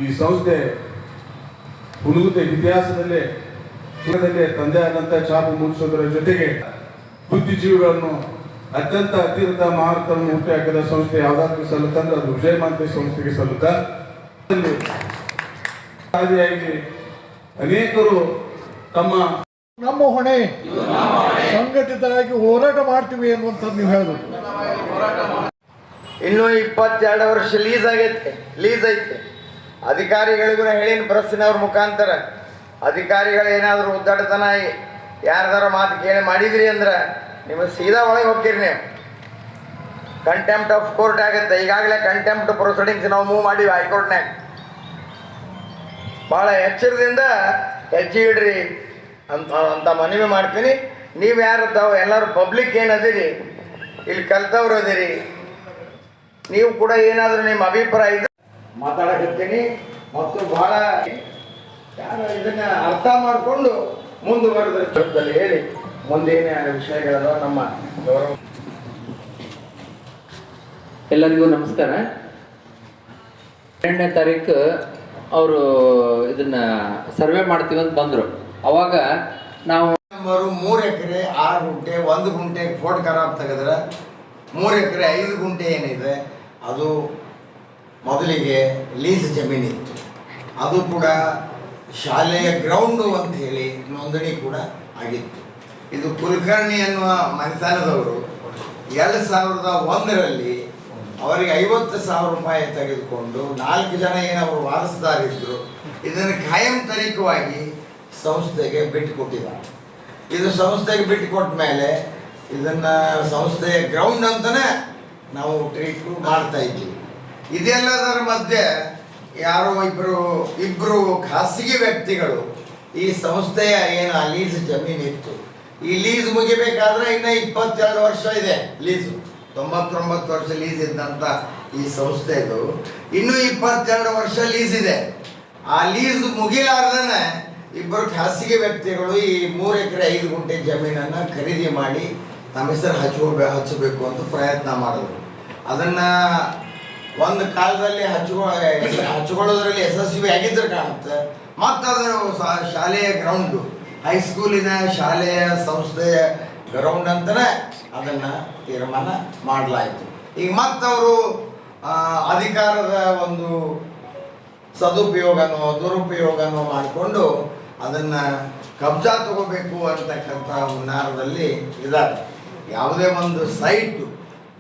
ಈ ಸಂಸ್ಥೆ ಹುಡುಗದ ಇತಿಹಾಸದಲ್ಲೇ ತಂದೆ ಆದಂಥ ಛಾಪು ಮೂಡಿಸೋದರ ಜೊತೆಗೆ ಬುದ್ಧಿಜೀವಿಗಳನ್ನು ಅತ್ಯಂತ ಅತಿರಥ ಮಹಾರಥವನ್ನು ಹುಟ್ಟಿ ಹಾಕಿದ ಸಂಸ್ಥೆ ಯಾವುದಾದ್ರೂ ಸಲ್ಲುತ್ತಂದ್ರೆ ಅದು ವಿಜಯಮಾಂತೆ ಸಂಸ್ಥೆಗೆ ಸಲ್ಲುತ್ತಾ. ಅನೇಕರು ನಮ್ಮ ಹೊಣೆ ಸಂಘಟಿತರಾಗಿ ಹೋರಾಟ ಮಾಡ್ತೀವಿ ಅನ್ನುವಂಥದ್ದು ನೀವು ಹೇಳಬೇಕು. ಇನ್ನೂ 22 ವರ್ಷ ಲೀಸ್ ಐತೆ. ಅಧಿಕಾರಿಗಳಿಗೂ ಹೇಳಿನ ಪ್ರೆಸ್ಸಿನವ್ರ ಮುಖಾಂತರ ಅಧಿಕಾರಿಗಳು ಏನಾದರೂ ಉದ್ದಾಟತನ ಯಾರ್ದಾರ ಮಾತು ಕೇಳಿ ಮಾಡಿದ್ರಿ ಅಂದ್ರೆ ನಿಮಗೆ ಸೀದಾ ಒಳಗೆ ಹೋಗ್ತೀರಿ. ನೀವು ಕಂಟೆಂಪ್ಟ್ ಆಫ್ ಕೋರ್ಟ್ ಆಗುತ್ತೆ. ಈಗಾಗಲೇ ಕಂಟೆಂಪ್ಟ್ ಪ್ರೊಸೀಡಿಂಗ್ಸ್ ನಾವು ಮೂವ್ ಮಾಡಿವಿ ಹೈಕೋರ್ಟ್ನಾಗ. ಭಾಳ ಎಚ್ಚರದಿಂದ ಹೆಜ್ಜೆ ಇಡ್ರಿ ಅಂತ ಮನವಿ ಮಾಡ್ತೀನಿ. ನೀವು ಯಾರು ತಾವು ಎಲ್ಲರೂ ಪಬ್ಲಿಕ್ ಏನದಿರಿ, ಇಲ್ಲಿ ಕಲ್ತವ್ರು ಅದಿರಿ, ನೀವು ಕೂಡ ಏನಾದರೂ ನಿಮ್ಮ ಅಭಿಪ್ರಾಯ ಇದ್ರೆ ಮಾತಾಡಕತ್ತೀನಿ. ಮತ್ತು ಭಾಳ ಯಾರು ಇದನ್ನ ಅರ್ಥ ಮಾಡಿಕೊಂಡು ಮುಂದುವರೆದ ಚರ್ಚೆಯಲ್ಲಿ ಹೇಳಿ ಮುಂದೇನೇ ವಿಷಯಗಳದ ನಮ್ಮ ಗೌರವ. ಎಲ್ಲರಿಗೂ ನಮಸ್ಕಾರ. 2ನೇ ತಾರೀಕು ಅವರು ಇದನ್ನ ಸರ್ವೆ ಮಾಡ್ತೀವಿ ಅಂತ ಬಂದರು. ಅವಾಗ ನಾವು 3 ಎಕರೆ 6 ಗುಂಟೆ 1 ಗುಂಟೆ ಫೋರ್ಟ್ ಖರಾಬ್ ತೆಗೆದ್ರೆ 3 ಎಕರೆ 5 ಗುಂಟೆ ಏನಿದೆ ಅದು ಮೊದಲಿಗೆ ಲೀಸ್ ಜಮೀನಿತ್ತು. ಅದು ಕೂಡ ಶಾಲೆಯ ಗ್ರೌಂಡು ಅಂತ ಹೇಳಿ ನೋಂದಣಿ ಕೂಡ ಆಗಿತ್ತು. ಇದು ಕುಲಕರ್ಣಿ ಅನ್ನುವ ಮನೆತನದವರು 2001ರಲ್ಲಿ ಅವರಿಗೆ 50,000 ರೂಪಾಯಿ ತೆಗೆದುಕೊಂಡು 4 ಜನ ಏನವರು ವಾರಸುದಾರಿದ್ದರು ಇದನ್ನು ಖಾಯಂ ತರೀಕವಾಗಿ ಸಂಸ್ಥೆಗೆ ಬಿಟ್ಟುಕೊಟ್ಟಿದ್ದಾರೆ. ಇದು ಸಂಸ್ಥೆಗೆ ಬಿಟ್ಟು ಕೊಟ್ಟ ಮೇಲೆ ಇದನ್ನು ಸಂಸ್ಥೆಯ ಗ್ರೌಂಡ್ ಅಂತಲೇ ನಾವು ಟ್ರೀಟ್ ಮಾಡ್ತಾ ಇದ್ದೀವಿ. ಇದೆಲ್ಲದರ ಮಧ್ಯೆ ಯಾರೋ ಇಬ್ಬರು ಖಾಸಗಿ ವ್ಯಕ್ತಿಗಳು ಈ ಸಂಸ್ಥೆಯ ಏನು ಆ ಲೀಸ್ ಜಮೀನಿತ್ತು, ಈ ಲೀಸ್ ಮುಗಿಬೇಕಾದ್ರೆ ಇನ್ನೂ 22 ವರ್ಷ ಇದೆ ಲೀಸು. 99 ವರ್ಷ ಲೀಸ್ ಇದ್ದಂಥ ಈ ಸಂಸ್ಥೆದು ಇನ್ನೂ 22 ವರ್ಷ ಲೀಸ್ ಇದೆ. ಆ ಲೀಸ್ ಮುಗಿಲಾರ್ದೇ ಇಬ್ಬರು ಖಾಸಗಿ ವ್ಯಕ್ತಿಗಳು ಈ 3 ಎಕರೆ 5 ಗುಂಟೆ ಜಮೀನನ್ನು ಖರೀದಿ ಮಾಡಿ ನಮ್ಮ ಹೆಸರು ಹಚ್ಚಬೇಕು ಅಂತ ಪ್ರಯತ್ನ ಮಾಡಿದ್ರು. ಅದನ್ನು ಒಂದು ಕಾಲದಲ್ಲಿ ಹಚ್ಕೊಳ್ಳೋದ್ರಲ್ಲಿ ಯಶಸ್ವಿ ಆಗಿದ್ರೆ ಕಾಣುತ್ತೆ. ಮತ್ತು ಅದರ ಶಾಲೆಯ ಗ್ರೌಂಡು, ಹೈಸ್ಕೂಲಿನ ಶಾಲೆಯ ಸಂಸ್ಥೆಯ ಗ್ರೌಂಡ್ ಅಂತಲೇ ಅದನ್ನು ತೀರ್ಮಾನ ಮಾಡಲಾಯಿತು. ಈಗ ಮತ್ತವರು ಅಧಿಕಾರದ ಒಂದು ಸದುಪಯೋಗನೋ ದುರುಪಯೋಗನೋ ಮಾಡಿಕೊಂಡು ಅದನ್ನು ಕಬ್ಜಾ ತಗೋಬೇಕು ಅಂತಕ್ಕಂಥ ಹುನ್ನಾರದಲ್ಲಿ ಇದ್ದಾರೆ. ಯಾವುದೇ ಒಂದು ಸೈಟು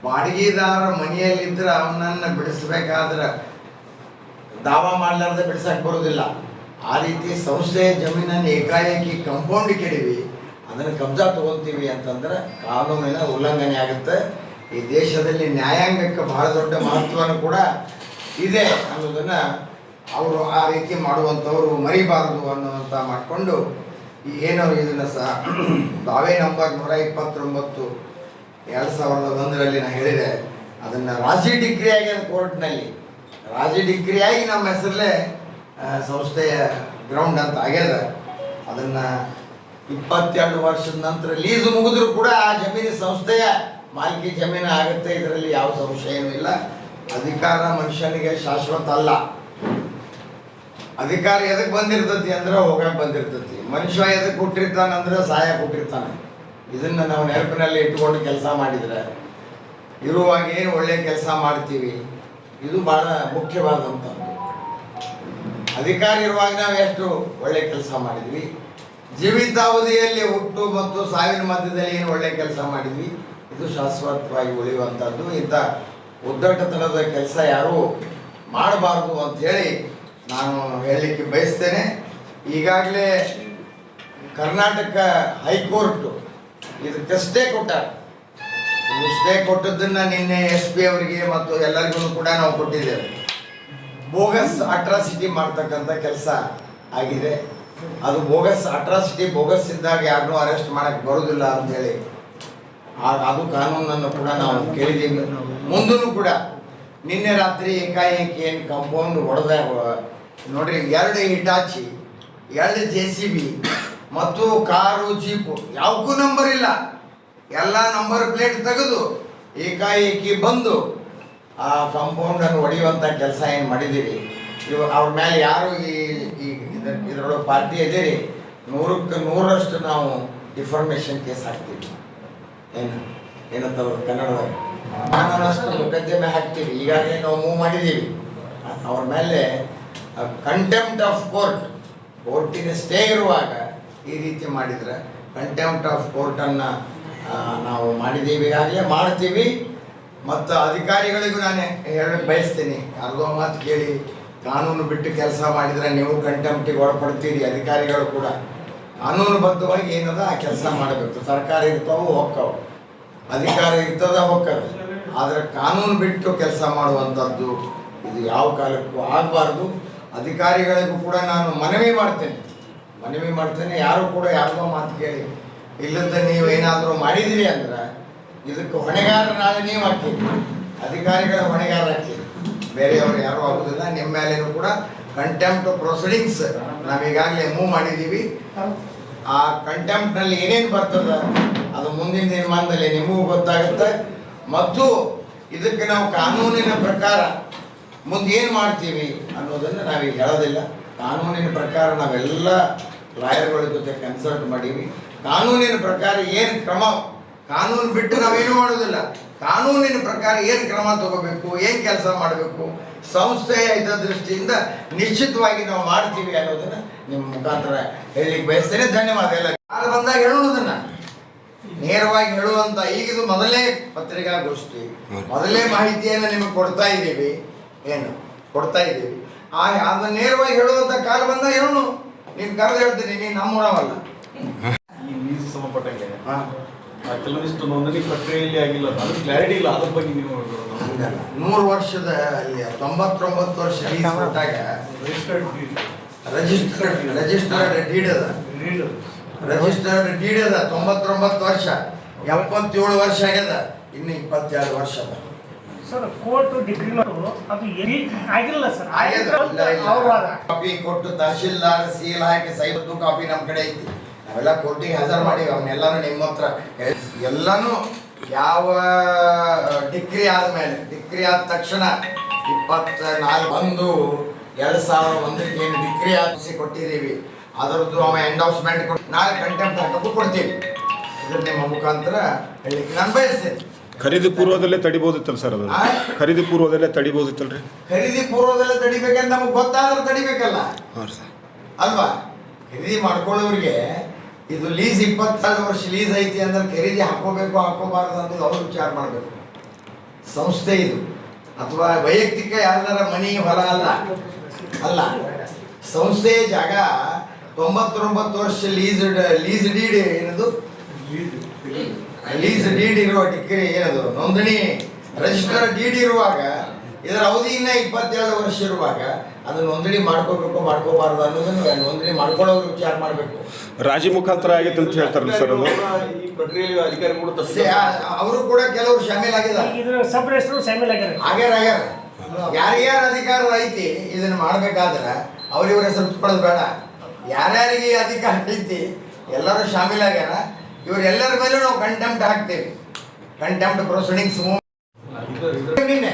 ಬಾಡಿಗೆದಾರ ಮನೆಯಲ್ಲಿದ್ದರೆ ಅವನನ್ನು ಬಿಡಿಸ್ಬೇಕಾದ್ರೆ ದಾವಾ ಮಾಡಲಾರ್ದೆ ಬಿಡಿಸಕ್ಕೆ ಬರೋದಿಲ್ಲ. ಆ ರೀತಿ ಸಂಸ್ಥೆಯ ಜಮೀನನ್ನು ಏಕಾಏಕಿ ಕಂಪೌಂಡ್ ಕೆಡವಿ ಅದನ್ನು ಕಬ್ಜಾ ತಗೊತೀವಿ ಅಂತಂದ್ರೆ ಕಾನೂನಿನ ಉಲ್ಲಂಘನೆ ಆಗುತ್ತೆ. ಈ ದೇಶದಲ್ಲಿ ನ್ಯಾಯಾಂಗಕ್ಕೆ ಬಹಳ ದೊಡ್ಡ ಮಹತ್ವನೂ ಕೂಡ ಇದೆ ಅನ್ನೋದನ್ನು ಅವರು ಆ ರೀತಿ ಮಾಡುವಂಥವ್ರು ಮರಿಬಾರದು ಅನ್ನುವಂಥ ಮಾಡಿಕೊಂಡು ಏನೋ ಇದನ್ನು ಸಹ ದಾವೆ ನಂಬರ್ 129 2001ರಲ್ಲಿ ನಾನು ಹೇಳಿದೆ. ಅದನ್ನು ರಾಜಿ ಡಿಗ್ರಿ ಆಗ್ಯದ ಕೋರ್ಟ್ನಲ್ಲಿ, ರಾಜಿ ಡಿಗ್ರಿ ಆಗಿ ನಮ್ಮ ಹೆಸರಲ್ಲೇ ಸಂಸ್ಥೆಯ ಗ್ರೌಂಡ್ ಅಂತ ಆಗ್ಯದ. ಅದನ್ನು 22 ವರ್ಷದ ನಂತರ ಲೀಸ್ ಮುಗಿದ್ರು ಕೂಡ ಆ ಜಮೀನು ಸಂಸ್ಥೆಯ ಮಾಲಿಕೆ ಜಮೀನು ಆಗುತ್ತೆ. ಇದರಲ್ಲಿ ಯಾವ ಸಂಶಯನೂ ಇಲ್ಲ. ಅಧಿಕಾರ ಮನುಷ್ಯನಿಗೆ ಶಾಶ್ವತ ಅಲ್ಲ. ಅಧಿಕಾರ ಎದಕ್ಕೆ ಬಂದಿರ್ತತಿ ಅಂದ್ರೆ ಹೋಗಕ್ಕೆ ಬಂದಿರ್ತತಿ. ಮನುಷ್ಯ ಎದಕ್ಕೆ ಕೊಟ್ಟಿರ್ತಾನಂದ್ರೆ ಸಹಾಯ ಕೊಟ್ಟಿರ್ತಾನೆ. ಇದನ್ನು ನಾವು ನೆನಪಿನಲ್ಲಿ ಇಟ್ಕೊಂಡು ಕೆಲಸ ಮಾಡಿದರೆ ಇರುವಾಗ ಏನು ಒಳ್ಳೆಯ ಕೆಲಸ ಮಾಡ್ತೀವಿ, ಇದು ಭಾಳ ಮುಖ್ಯವಾದಂಥದ್ದು. ಅಧಿಕಾರ ಇರುವಾಗ ನಾವು ಎಷ್ಟು ಒಳ್ಳೆ ಕೆಲಸ ಮಾಡಿದ್ವಿ, ಜೀವಿತಾವಧಿಯಲ್ಲಿ ಹುಟ್ಟು ಮತ್ತು ಸಾವಿನ ಮಧ್ಯದಲ್ಲಿ ಏನು ಒಳ್ಳೆ ಕೆಲಸ ಮಾಡಿದ್ವಿ, ಇದು ಶಾಶ್ವತವಾಗಿ ಉಳಿಯುವಂಥದ್ದು. ಇಂಥ ಉದ್ದಟತನದ ಕೆಲಸ ಯಾರೂ ಮಾಡಬಾರ್ದು ಅಂಥೇಳಿ ನಾನು ಹೇಳಲಿಕ್ಕೆ ಬಯಸ್ತೇನೆ. ಈಗಾಗಲೇ ಕರ್ನಾಟಕ ಹೈಕೋರ್ಟು ಇದಕ್ಕೆ ಸ್ಟೇ ಕೊಟ್ಟಾರೆ. ಇದು ಸ್ಟೇ ಕೊಟ್ಟದ್ದನ್ನು ನಿನ್ನೆ SP ಅವರಿಗೆ ಮತ್ತು ಎಲ್ಲರಿಗೂ ಕೂಡ ನಾವು ಕೊಟ್ಟಿದ್ದೇವೆ. ಬೋಗಸ್ ಅಟ್ರಾಸಿಟಿ ಮಾಡ್ತಕ್ಕಂಥ ಕೆಲಸ ಆಗಿದೆ. ಅದು ಬೋಗಸ್ ಅಟ್ರಾಸಿಟಿ, ಬೋಗಸ್ ಇದ್ದಾಗ ಯಾರನ್ನೂ ಅರೆಸ್ಟ್ ಮಾಡೋಕ್ಕೆ ಬರೋದಿಲ್ಲ ಅಂಥೇಳಿ ಅದು ಕಾನೂನನ್ನು ಕೂಡ ನಾವು ಕೇಳಿದ್ದೀವಿ. ಮುಂದೂ ಕೂಡ ನಿನ್ನೆ ರಾತ್ರಿ ಏಕಾಏಕಿ ಏನು ಕಾಂಪೌಂಡ್ ಹೊಡೆದಾಗ ನೋಡ್ರಿ, 2 ಹಿಟಾಚಿ, 2 JCB ಮತ್ತು ಕಾರು ಜೀಪು, ಯಾವಕ್ಕೂ ನಂಬರ್ ಇಲ್ಲ, ಎಲ್ಲ ನಂಬರ್ ಪ್ಲೇಟ್ ತೆಗೆದು ಏಕಾಏಕಿ ಬಂದು ಆ ಕಾಂಪೌಂಡನ್ನು ಹೊಡೆಯುವಂಥ ಕೆಲಸ ಏನು ಮಾಡಿದ್ದೀರಿ. ಅವ್ರ ಮೇಲೆ ಯಾರು ಇದರೊಳಗೆ ಪಾರ್ಟಿ ಇದೀರಿ 100ಕ್ಕೆ 100ರಷ್ಟು ನಾವು ಡಿಫಾರ್ಮೇಷನ್ ಕೇಸ್ ಹಾಕ್ತೀವಿ. ಏನಂತವ್ರು ಕನ್ನಡದಾಗ ನಾನಷ್ಟು ಮೊಕದ್ದಮೆ ಹಾಕ್ತೀವಿ. ಈಗಾಗಲೇ ನಾವು ಮೂವ್ ಮಾಡಿದ್ದೀವಿ. ಅವ್ರ ಮೇಲೆ ಕಂಟೆಂಪ್ಟ್ ಆಫ್ ಕೋರ್ಟಿಗೆ ಸ್ಟೇ ಇರುವಾಗ ಈ ರೀತಿ ಮಾಡಿದರೆ ಕಂಟೆಂಪ್ಟ್ ಆಫ್ ಕೋರ್ಟನ್ನು ನಾವು ಮಾಡಿದ್ದೀವಿ, ಈಗಾಗಲೇ ಮಾಡ್ತೀವಿ. ಮತ್ತು ಅಧಿಕಾರಿಗಳಿಗೂ ನಾನು ಹೇಳಕ್ಕೆ ಬಯಸ್ತೀನಿ, ಯಾರ್ದೋ ಮಾತು ಕೇಳಿ ಕಾನೂನು ಬಿಟ್ಟು ಕೆಲಸ ಮಾಡಿದರೆ ನೀವು ಕಂಟೆಂಪ್ಟಿಗೆ ಒಳಪಡ್ತೀರಿ. ಅಧಿಕಾರಿಗಳು ಕೂಡ ಕಾನೂನುಬದ್ಧವಾಗಿ ಏನದ ಆ ಕೆಲಸ ಮಾಡಬೇಕು. ಸರ್ಕಾರ ಇರ್ತಾವೆ ಹೋಗ್ತಾವೆ, ಅಧಿಕಾರ ಇರ್ತದ ಹೋಗ್ತವೆ, ಆದರೆ ಕಾನೂನು ಬಿಟ್ಟು ಕೆಲಸ ಮಾಡುವಂಥದ್ದು ಇದು ಯಾವ ಕಾಲಕ್ಕೂ ಆಗಬಾರ್ದು. ಅಧಿಕಾರಿಗಳಿಗೂ ಕೂಡ ನಾನು ಮನವಿ ಮಾಡ್ತೇನೆ, ಯಾರು ಕೂಡ ಯಾರಿಗೋ ಮಾತು ಕೇಳಿ ಇಲ್ಲದ ನೀವು ಏನಾದರೂ ಮಾಡಿದಿರಿ ಅಂದ್ರೆ ಇದಕ್ಕೆ ಹೊಣೆಗಾರ ನಾಳೆ ನೀವು ಹಾಕ್ತೀರಿ, ಅಧಿಕಾರಿಗಳ ಹೊಣೆಗಾರ ಹಾಕ್ತೀರಿ, ಬೇರೆಯವರು ಯಾರೂ ಆಗೋದಿಲ್ಲ. ನಿಮ್ಮ ಮೇಲೇನೂ ಕೂಡ ಕಂಟೆಂಪ್ಟ್ ಪ್ರೊಸೀಡಿಂಗ್ಸ್ ನಾವು ಈಗಾಗಲೇ ಮೂವ್ ಮಾಡಿದ್ದೀವಿ. ಆ ಕಂಟೆಂಪ್ಟ್ನಲ್ಲಿ ಏನೇನು ಬರ್ತದೆ ಅದು ಮುಂದಿನ ನಿರ್ಮಾಣದಲ್ಲಿ ನಿಮಗೂ ಗೊತ್ತಾಗುತ್ತೆ. ಮತ್ತು ಇದಕ್ಕೆ ನಾವು ಕಾನೂನಿನ ಪ್ರಕಾರ ಮುಂದೆ ಏನು ಮಾಡ್ತೀವಿ ಅನ್ನೋದನ್ನು ನಾವೀಗ ಹೇಳೋದಿಲ್ಲ. ಕಾನೂನಿನ ಪ್ರಕಾರ ನಾವೆಲ್ಲ ಲಾಯರ್ಗಳ ಜೊತೆ ಕನ್ಸಲ್ಟ್ ಮಾಡೀವಿ. ಕಾನೂನಿನ ಪ್ರಕಾರ ಏನು ಕ್ರಮ, ಕಾನೂನು ಬಿಟ್ಟು ನಾವೇನು ಮಾಡೋದಿಲ್ಲ, ಕಾನೂನಿನ ಪ್ರಕಾರ ಏನು ಕ್ರಮ ತಗೋಬೇಕು, ಏನು ಕೆಲಸ ಮಾಡಬೇಕು, ಸಂಸ್ಥೆಯ ಹಿತದೃಷ್ಟಿಯಿಂದ ನಿಶ್ಚಿತವಾಗಿ ನಾವು ಮಾಡ್ತೀವಿ ಅನ್ನೋದನ್ನು ನಿಮ್ಮ ಮುಖಾಂತರ ಹೇಳಲಿಕ್ಕೆ ಬಯಸ್ತೇನೆ. ಧನ್ಯವಾದ. ಎಲ್ಲ ಅದು ಬಂದಾಗ ಹೇಳೋದನ್ನು ನೇರವಾಗಿ ಹೇಳುವಂಥ ಈಗಿದು ಮೊದಲೇ ಪತ್ರಿಕಾಗೋಷ್ಠಿ, ಮೊದಲೇ ಮಾಹಿತಿಯನ್ನು ನಿಮಗೆ ಕೊಡ್ತಾ ಇದ್ದೀವಿ. ಅದನ್ನು ನೇರವಾಗಿ ಹೇಳುವಂಥ ಕಾಲ ಬಂದಾಗ ಹೇಳೋಣ. ನೀನು ಕರೆದು ಹೇಳ್ತೀನಿ, ನೀನು ನಮ್ಮೂರವಲ್ಲ. ಈ ಲೀಸ್ ಸಂಬಂಧಪಟ್ಟಂಗೆ ಹಾಂ ಕೆಲವೊಂದಿಷ್ಟು ನೋಂದಣಿ ಪ್ರಕ್ರಿಯೆಯಲ್ಲಿ ಆಗಿಲ್ಲ ಅದು ಕ್ಲಾರಿಟಿ ಇಲ್ಲ ಅದ್ರ ಬಗ್ಗೆ ನೀವು ಹಂಗಲ್ಲ 100 ವರ್ಷದ ಅಲ್ಲಿ 99 ವರ್ಷ ಲೀಸ್ ಕೊಟ್ಟಾಗ ರಿಜಿಸ್ಟರ್ಡ್ ಡೀಡ್ ಅದ ರಿಜಿಸ್ಟರ್ಡ್ ಡೀಡ್ ಅದ 99 ವರ್ಷ 77 ವರ್ಷ ಆಗ್ಯದ ಇನ್ನು 22 ವರ್ಷ ಅದ ಸರ್ ಕೋರ್ಟ್ ಡಿಗ್ರಿ ಅದು ಆಗಿಲ್ಲ ಸರ್ ಕಾಪಿ ಕೊಟ್ಟು ತಹಶೀಲ್ದಾರ್ ಸೀಲ್ ಹಾಕಿ ಸೈಬರ್ದು ಕಾಪಿ ನಮ್ಮ ಕಡೆ ಐತಿ ನಾವೆಲ್ಲ ಕೋರ್ಟಿಗೆ ಹಾಜರು ಮಾಡಿವಿ ಅವನ್ನೆಲ್ಲಾನು ನಿಮ್ಮ ಹತ್ರ ಎಲ್ಲಾನು ಯಾವ ಡಿಗ್ರಿ ಆದಮೇಲೆ ಡಿಗ್ರಿ ಆದ ತಕ್ಷಣ 24/1/2001 ಏನು ಡಿಗ್ರಿ ಹಾಕಿಸಿ ಕೊಟ್ಟಿದ್ದೀವಿ ಅದರದ್ದು ಅವ ಎಂಡೋಸ್ಮೆಂಟ್ ಕೊಟ್ಟು ನಾಳೆ ಕಂಟೆಂಪ್ಟ್ ಹಾಕೋಕ್ಕೂ ಕೊಡ್ತೀವಿ ಇದನ್ನ ನಿಮ್ಮ ಮುಖಾಂತರ ಹೇಳಲಿಕ್ಕೆ ನಾನು ಬಯಸ್ತೇನೆ. ಖರೀದಿ ಪೂರ್ವದಲ್ಲೇ ತಡಿಬೋದಿತ್ತಲ್ಲ ಸರ್ ಅದು ಖರೀದಿ ಪೂರ್ವದಲ್ಲೇ ತಡಿಬೋದಿತ್ತಲ್ರಿ ಖರೀದಿ ಪೂರ್ವದಲ್ಲೇ ತಡಿಬೇಕಂತ ನಮಗೆ ಗೊತ್ತಾದ್ರೆ ತಡಿಬೇಕಲ್ಲ ಹಾಂ ಸರ್ ಅಲ್ವಾ? ಖರೀದಿ ಮಾಡ್ಕೊಳ್ಳೋರಿಗೆ ಇದು ಲೀಸ್ 22 ವರ್ಷ ಲೀಸ್ ಐತಿ ಅಂದ್ರೆ ಖರೀದಿ ಹಾಕೋಬೇಕು ಹಾಕೋಬಾರ್ದು ಅನ್ನೋದು ಅವ್ರು ವಿಚಾರ ಮಾಡಬೇಕು. ಸಂಸ್ಥೆ ಇದು ಅಥವಾ ವೈಯಕ್ತಿಕ ಯಾರ್ದಾರ ಮನಿ ಹೊಲ ಅಲ್ಲ ಸಂಸ್ಥೆಯ ಜಾಗ 99 ವರ್ಷ ಲೀಸ್ ಡೀಡ್ ಏನದು ಲೀಸ್ ಡೀಡ್ ಇರುವ ಡಿಗ್ರಿ ಏನದು ನೋಂದಣಿ ರಿಜಿಸ್ಟರ್ ಡೀಡ್ ಇರುವಾಗ ಇದರ ಅವಧಿ ಇನ್ನ 27 ವರ್ಷ ಇರುವಾಗ ಅದು ನೋಂದಣಿ ಮಾಡ್ಕೋಬೇಕು ಮಾಡ್ಕೋಬಾರ್ದು ಅನ್ನೋದನ್ನು ನೋಂದಣಿ ಮಾಡ್ಕೊಳ್ಳೋರು ವಿಚಾರ ಮಾಡಬೇಕು. ರಾಜಿ ಮುಖಾಂತರ ಆಗೈತೆ ಅಂತ ಹೇಳ್ತಾರಲ್ಲ ಸರ್ ಅದು ಈ ಪ್ರಕ್ರಿಯೆಗೆ ಅಧಿಕಾರಿಗಳು ಅವರು ಕೂಡ ಕೆಲವರು ಶಾಮೀಲಾಗಿದ್ದಾರೆ ಸಬ್ ರಿಜಿಸ್ಟ್ರು ಶಾಮೀಲ್ ಆಗ್ಯಾರ ಯಾರ್ಯಾರ ಅಧಿಕಾರ ಐತಿ ಇದನ್ನ ಮಾಡ್ಬೇಕಾದ್ರೆ ಅವ್ರಿವ್ರ ಹೆಸರು ತಗೊಳ್ಳೋದು ಬೇಡ. ಯಾರ್ಯಾರಿಗೆ ಅಧಿಕಾರ ಐತಿ ಎಲ್ಲರೂ ಶಾಮೀಲಾಗ್ಯಾರ. ಇವರೆಲ್ಲರ ಮೇಲೂ ನಾವು ಕಂಟೆಂಪ್ಟ್ ಹಾಕ್ತೇವೆ. ಕಂಟೆಂಪ್ಟ್ ಪ್ರೊಸೀಡಿಂಗ್ಸ್ ನಿನ್ನೆ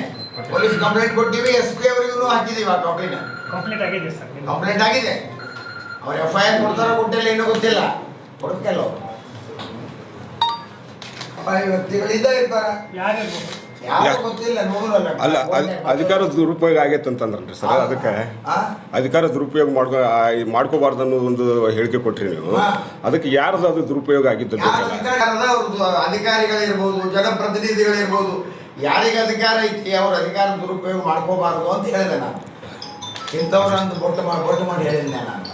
ಪೊಲೀಸ್ ಕಂಪ್ಲೇಂಟ್ ಕೊಟ್ಟಿವಿ. SP ಅವರಿಗೂ ಹಾಕಿದೀವಿ ಆ ಕಾಪಿನ. ಕಂಪ್ಲೀಟ್ ಆಗಿದೆ ಸರ್ ಕಂಪ್ಲೇಂಟ್ ಆಗಿದೆ. ಅವ್ರು FIR ಕೊಡ್ತಾರೋ ಕೊಟ್ಟಿಲ್ಲ ಇನ್ನೂ ಗೊತ್ತಿಲ್ಲ. ಕೊಡ್ಬೇಕಲ್ಲ ಅವರು ವ್ಯಕ್ತಿಗಳು ಇದ್ದೇ ಇರ್ತಾರ ಯಾರು ಗೊತ್ತಿಲ್ಲ ನೋಡಲ್ಲ. ಅಲ್ಲ ಅಧಿಕಾರ ದುರುಪಯೋಗ ಆಗೈತೆ ಅಂತಂದ್ರಲ್ರಿ ಸರ್ ಅದಕ್ಕೆ ಅಧಿಕಾರ ದುರುಪಯೋಗ ಮಾಡ್ಕೋಬಾರ್ದು ಅನ್ನೋದು ಒಂದು ಹೇಳಿಕೆ ಕೊಟ್ರಿ ನೀವು. ಅದಕ್ಕೆ ಯಾರ್ದು ಅದು ದುರುಪಯೋಗ ಆಗಿದ್ದು ಅವ್ರದ್ದು ಅಧಿಕಾರಿಗಳಿರ್ಬೋದು ಜನಪ್ರತಿನಿಧಿಗಳಿರ್ಬೋದು ಯಾರಿಗೆ ಅಧಿಕಾರ ಐತಿ ಅವ್ರ ಅಧಿಕಾರ ದುರುಪಯೋಗ ಮಾಡ್ಕೋಬಾರ್ದು ಅಂತ ಹೇಳಿದೆ ನಾನು. ಇಂಥವ್ರು ಅಂತ ಬೊಟ್ಟು ಮಾಡಿ ಹೇಳಿದ್ದೆ ನಾನು.